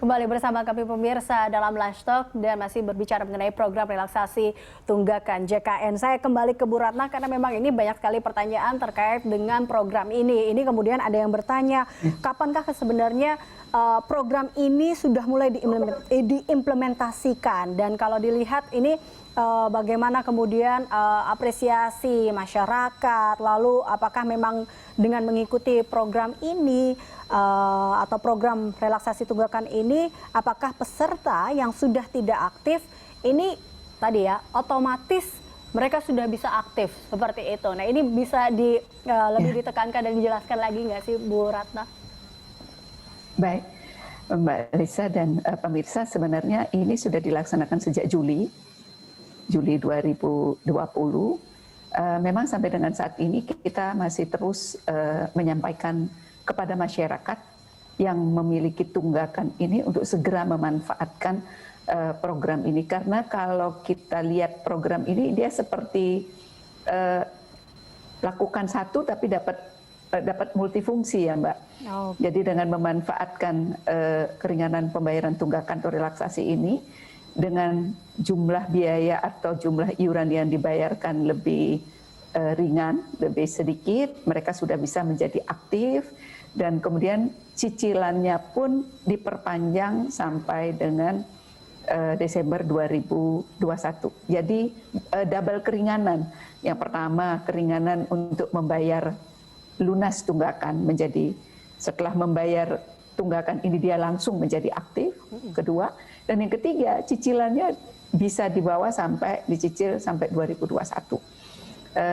Kembali bersama kami pemirsa dalam Lunch Talk dan masih berbicara mengenai program relaksasi tunggakan JKN. Saya kembali ke Bu Ratna karena memang ini banyak sekali pertanyaan terkait dengan program ini. Ini kemudian ada yang bertanya, kapankah sebenarnya program ini sudah mulai diimplementasikan? Dan kalau dilihat ini bagaimana kemudian apresiasi masyarakat, lalu apakah memang dengan mengikuti program ini atau program relaksasi tunggakan ini, apakah peserta yang sudah tidak aktif ini tadi ya otomatis mereka sudah bisa aktif seperti itu. Nah ini bisa lebih ditekankan dan dijelaskan lagi nggak sih Bu Ratna? Baik, Mbak Lisa dan pemirsa, sebenarnya ini sudah dilaksanakan sejak Juli 2020. Memang sampai dengan saat ini kita masih terus menyampaikan kepada masyarakat yang memiliki tunggakan ini untuk segera memanfaatkan program ini. Karena kalau kita lihat program ini, dia seperti lakukan satu tapi dapat multifungsi ya Mbak. Oh. Jadi dengan memanfaatkan keringanan pembayaran tunggakan atau relaksasi ini, dengan jumlah biaya atau jumlah iuran yang dibayarkan lebih ringan, lebih sedikit, mereka sudah bisa menjadi aktif, dan kemudian cicilannya pun diperpanjang sampai dengan Desember 2021. Jadi double keringanan. Yang pertama keringanan untuk membayar lunas tunggakan, menjadi setelah membayar tunggakan ini dia langsung menjadi aktif. Kedua, dan yang ketiga cicilannya bisa dibawa sampai dicicil sampai 2021.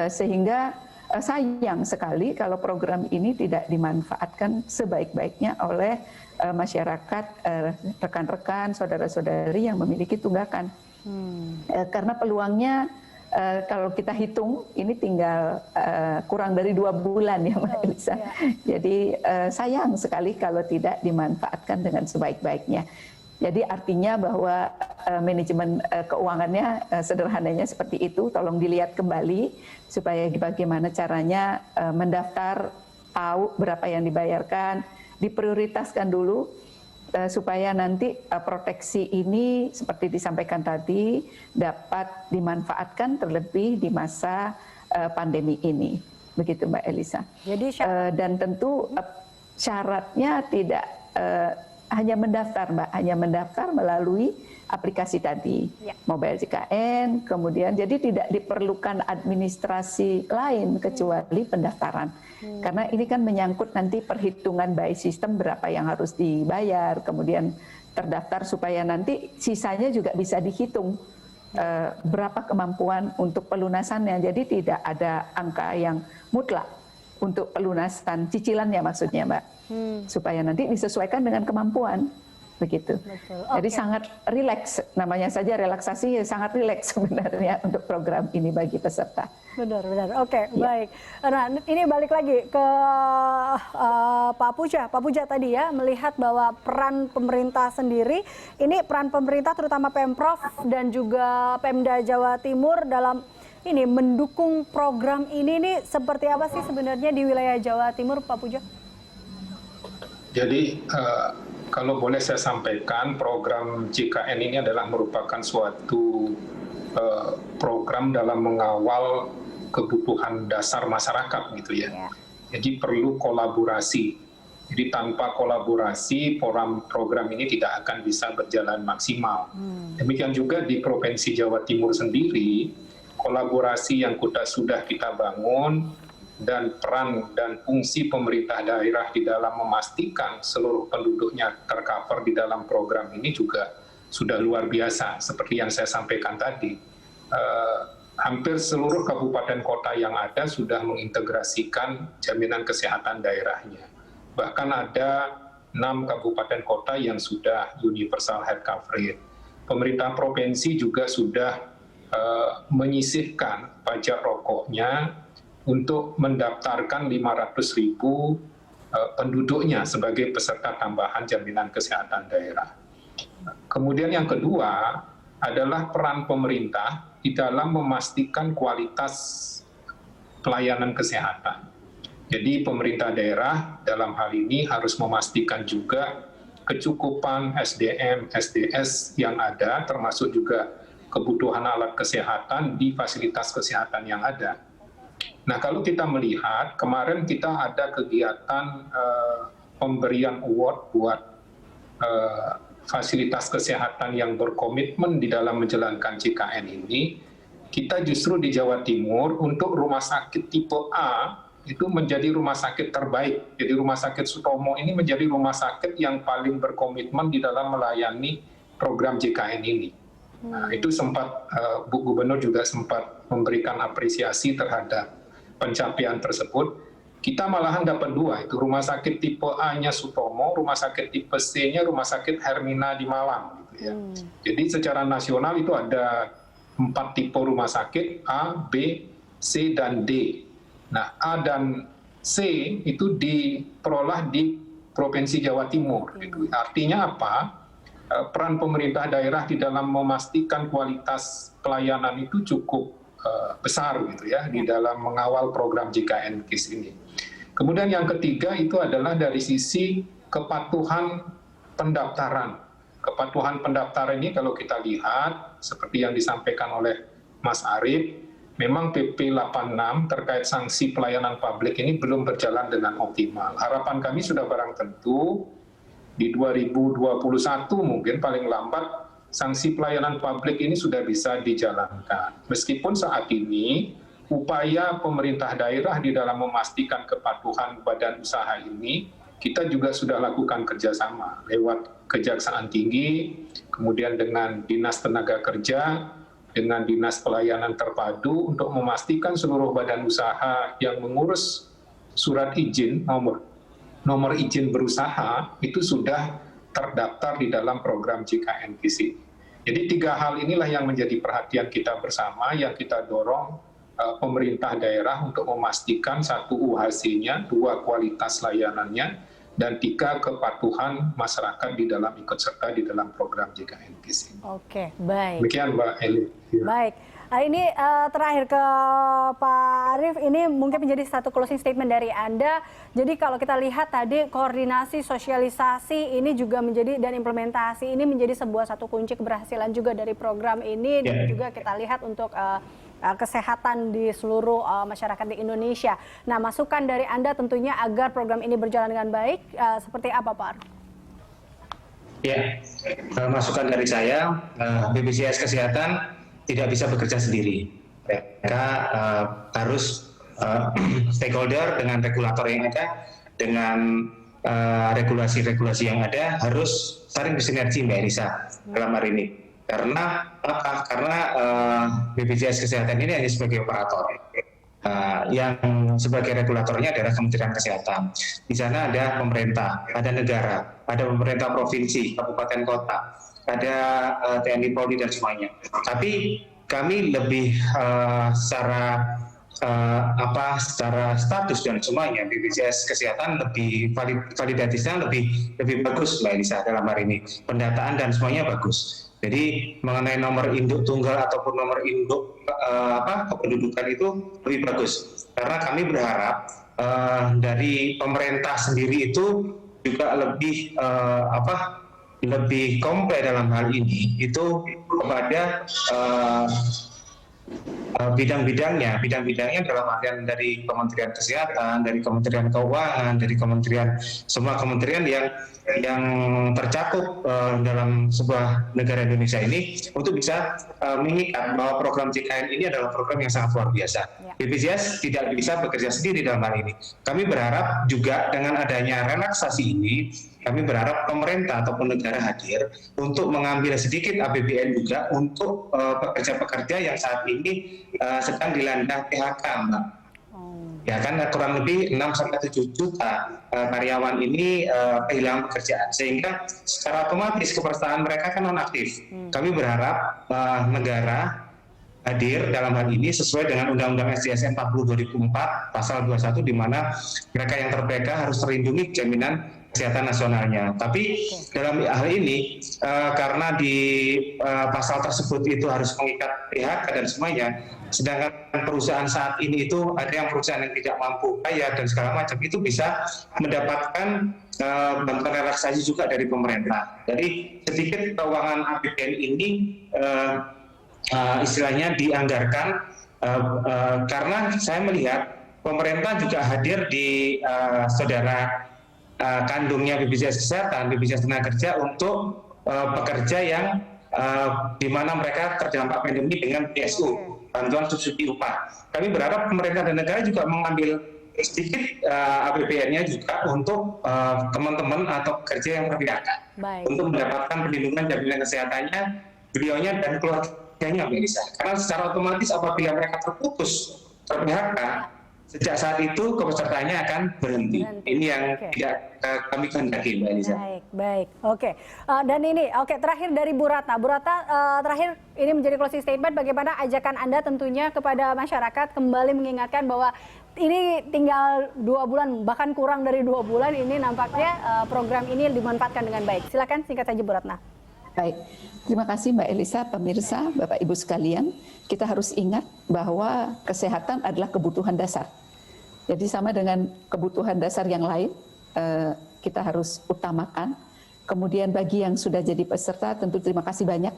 Sehingga sayang sekali kalau program ini tidak dimanfaatkan sebaik-baiknya oleh masyarakat, rekan-rekan, saudara-saudari yang memiliki tunggakan. Karena peluangnya kalau kita hitung ini tinggal kurang dari 2 bulan ya Mbak Elisa. Jadi sayang sekali kalau tidak dimanfaatkan dengan sebaik-baiknya. Jadi artinya bahwa manajemen keuangannya sederhananya seperti itu, tolong dilihat kembali supaya bagaimana caranya mendaftar, tahu berapa yang dibayarkan, diprioritaskan dulu supaya nanti proteksi ini seperti disampaikan tadi dapat dimanfaatkan terlebih di masa pandemi ini. Begitu Mbak Elisa. Jadi dan tentu syaratnya tidak hanya mendaftar Mbak, hanya mendaftar melalui aplikasi tadi, Mobile JKN, kemudian jadi tidak diperlukan administrasi lain kecuali pendaftaran. Karena ini kan menyangkut nanti perhitungan by system berapa yang harus dibayar, kemudian terdaftar supaya nanti sisanya juga bisa dihitung berapa kemampuan untuk pelunasannya. Jadi tidak ada angka yang mutlak untuk pelunasan cicilannya maksudnya Mbak. Supaya nanti disesuaikan dengan kemampuan, begitu. Betul. Jadi sangat rileks, namanya saja relaksasi, sangat rileks sebenarnya untuk program ini bagi peserta. Benar. Oke, baik. Nah, ini balik lagi ke Pak Puja. Pak Puja tadi ya melihat bahwa peran pemerintah sendiri, ini peran pemerintah terutama Pemprov dan juga Pemda Jawa Timur dalam ini mendukung program ini nih seperti apa sih sebenarnya di wilayah Jawa Timur, Pak Puja? Jadi kalau boleh saya sampaikan, program JKN ini adalah merupakan suatu program dalam mengawal kebutuhan dasar masyarakat gitu ya. Jadi perlu kolaborasi. Jadi tanpa kolaborasi program ini tidak akan bisa berjalan maksimal. Demikian juga di Provinsi Jawa Timur sendiri, kolaborasi yang sudah kita bangun dan peran dan fungsi pemerintah daerah di dalam memastikan seluruh penduduknya tercover di dalam program ini juga sudah luar biasa. Seperti yang saya sampaikan tadi, hampir seluruh kabupaten kota yang ada sudah mengintegrasikan jaminan kesehatan daerahnya. Bahkan ada 6 kabupaten kota yang sudah universal health coverage. Pemerintah provinsi juga sudah menyisihkan pajak rokoknya untuk mendaftarkan 500.000 penduduknya sebagai peserta tambahan jaminan kesehatan daerah. Kemudian yang kedua adalah peran pemerintah di dalam memastikan kualitas pelayanan kesehatan. Jadi pemerintah daerah dalam hal ini harus memastikan juga kecukupan SDM, SDS yang ada, termasuk juga kebutuhan alat kesehatan di fasilitas kesehatan yang ada. Nah, kalau kita melihat, kemarin kita ada kegiatan pemberian award buat fasilitas kesehatan yang berkomitmen di dalam menjalankan JKN ini. Kita justru di Jawa Timur untuk rumah sakit tipe A itu menjadi rumah sakit terbaik. Jadi rumah sakit Sutomo ini menjadi rumah sakit yang paling berkomitmen di dalam melayani program JKN ini. Nah, itu sempat Bu Gubernur juga sempat memberikan apresiasi terhadap pencapaian tersebut. Kita malahan dapat 2, itu rumah sakit tipe A-nya Sutomo, rumah sakit tipe C-nya rumah sakit Hermina di Malang. Gitu ya. Jadi secara nasional itu ada 4 tipe rumah sakit, A, B, C, dan D. Nah, A dan C itu diperoleh di Provinsi Jawa Timur. Gitu. Artinya apa? Peran pemerintah daerah di dalam memastikan kualitas pelayanan itu cukup besar gitu ya di dalam mengawal program JKN KIS ini. Kemudian yang ketiga itu adalah dari sisi kepatuhan pendaftaran. Kepatuhan pendaftaran ini kalau kita lihat seperti yang disampaikan oleh Mas Arief, memang PP 86 terkait sanksi pelayanan publik ini belum berjalan dengan optimal. Harapan kami sudah barang tentu di 2021 mungkin paling lambat sanksi pelayanan publik ini sudah bisa dijalankan. Meskipun saat ini upaya pemerintah daerah di dalam memastikan kepatuhan badan usaha ini, kita juga sudah lakukan kerjasama lewat Kejaksaan Tinggi, kemudian dengan Dinas Tenaga Kerja, dengan Dinas Pelayanan Terpadu untuk memastikan seluruh badan usaha yang mengurus surat izin nomor izin berusaha itu sudah terdaftar di dalam program JKN KIS ini. Jadi 3 hal inilah yang menjadi perhatian kita bersama, yang kita dorong pemerintah daerah untuk memastikan 1 UHC-nya, 2 kualitas layanannya, dan 3 kepatuhan masyarakat di dalam ikut serta di dalam program JKN KIS ini. Oke, baik. Demikian Mbak Eli. Baik. Ini terakhir ke Pak Arief, ini mungkin menjadi satu closing statement dari Anda. Jadi kalau kita lihat tadi koordinasi, sosialisasi ini juga menjadi dan implementasi ini menjadi satu kunci keberhasilan juga dari program ini dan juga kita lihat untuk kesehatan di seluruh masyarakat di Indonesia. Nah, masukan dari Anda tentunya agar program ini berjalan dengan baik seperti apa, Pak Arief? Ya, masukan dari saya, BPJS Kesehatan tidak bisa bekerja sendiri. Mereka harus stakeholder dengan regulator yang ada, dengan regulasi-regulasi yang ada, harus saling bersinergi, Mbak Elisa, dalam hari ini. Karena apa? Karena BPJS Kesehatan ini hanya sebagai operator. Yang sebagai regulatornya adalah Kementerian Kesehatan. Di sana ada pemerintah, ada negara, ada pemerintah provinsi, kabupaten kota, ada TNI Polri dan semuanya. Tapi kami lebih secara status dan semuanya BPJS Kesehatan lebih validatifnya lebih bagus, Mbak Elisa, dalam hari ini. Pendataan dan semuanya bagus. Jadi mengenai nomor induk tunggal ataupun nomor induk kependudukan itu lebih bagus. Karena kami berharap dari pemerintah sendiri itu juga lebih lebih komplek dalam hal ini itu kepada bidang-bidangnya dalam artian dari Kementerian Kesehatan, dari Kementerian Keuangan, dari semua kementerian yang tercakup dalam sebuah negara Indonesia ini untuk bisa mengikat bahwa program JKN ini adalah program yang sangat luar biasa. BPJS tidak bisa bekerja sendiri dalam hal ini. Kami berharap juga dengan adanya relaksasi ini, kami berharap pemerintah ataupun negara hadir untuk mengambil sedikit APBN juga untuk pekerja-pekerja yang saat ini sedang dilanda PHK, Mbak. Ya kan kurang lebih 6-7 juta karyawan ini kehilangan pekerjaan, sehingga secara otomatis kepesertaan mereka kan nonaktif. Kami berharap negara hadir dalam hal ini sesuai dengan Undang-Undang SDSN 40/2004 pasal 21 di mana mereka yang ter-PHK harus terlindungi jaminan kesehatan nasionalnya. Tapi dalam hal ini karena di pasal tersebut itu harus mengikat PHK dan semuanya, sedangkan perusahaan saat ini itu ada yang perusahaan yang tidak mampu bayar dan segala macam, itu bisa mendapatkan bantuan relaksasi juga dari pemerintah. Jadi sedikit keuangan APBN ini istilahnya dianggarkan karena saya melihat pemerintah juga hadir di saudara kandungnya BPJS Kesehatan, BPJS Tenaga Kerja untuk pekerja yang di mana mereka terdampak pandemi dengan PSU, bantuan subsidi upah. Kami berharap pemerintah dan negara juga mengambil sedikit APBN-nya juga untuk teman-teman atau pekerja yang ter-PHK untuk mendapatkan perlindungan jaminan kesehatannya, beliaunya dan keluarganya, Melisa. Karena secara otomatis apabila mereka terputus ter-PHK, sejak saat itu kepesertaannya akan berhenti. Ini yang tidak kami kehendaki, Mbak Elisa. Baik. Oke. Dan ini, terakhir dari Bu Ratna. Bu Ratna, terakhir ini menjadi closing statement. Bagaimana ajakan Anda tentunya kepada masyarakat kembali mengingatkan bahwa ini tinggal 2 bulan, bahkan kurang dari 2 bulan ini nampaknya program ini dimanfaatkan dengan baik. Silakan singkat saja Bu Ratna. Baik, terima kasih Mbak Elisa, pemirsa, Bapak Ibu sekalian. Kita harus ingat bahwa kesehatan adalah kebutuhan dasar. Jadi sama dengan kebutuhan dasar yang lain, kita harus utamakan. Kemudian bagi yang sudah jadi peserta, tentu terima kasih banyak.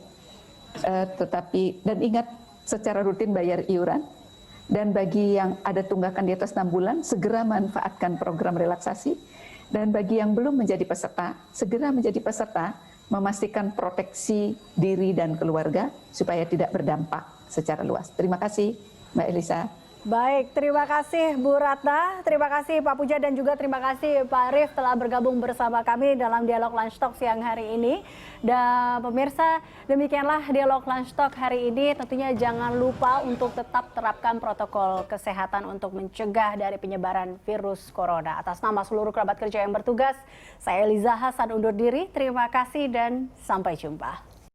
Dan ingat secara rutin bayar iuran. Dan bagi yang ada tunggakan di atas 6 bulan, segera manfaatkan program relaksasi. Dan bagi yang belum menjadi peserta, segera menjadi peserta, memastikan proteksi diri dan keluarga supaya tidak berdampak secara luas. Terima kasih Mbak Elisa. Baik, terima kasih Bu Ratna, terima kasih Pak Puja dan juga terima kasih Pak Arief telah bergabung bersama kami dalam Dialog Lunch Talk siang hari ini. Dan pemirsa, demikianlah Dialog Lunch Talk hari ini. Tentunya jangan lupa untuk tetap terapkan protokol kesehatan untuk mencegah dari penyebaran virus corona. Atas nama seluruh kerabat kerja yang bertugas, saya Eliza Hasan undur diri. Terima kasih dan sampai jumpa.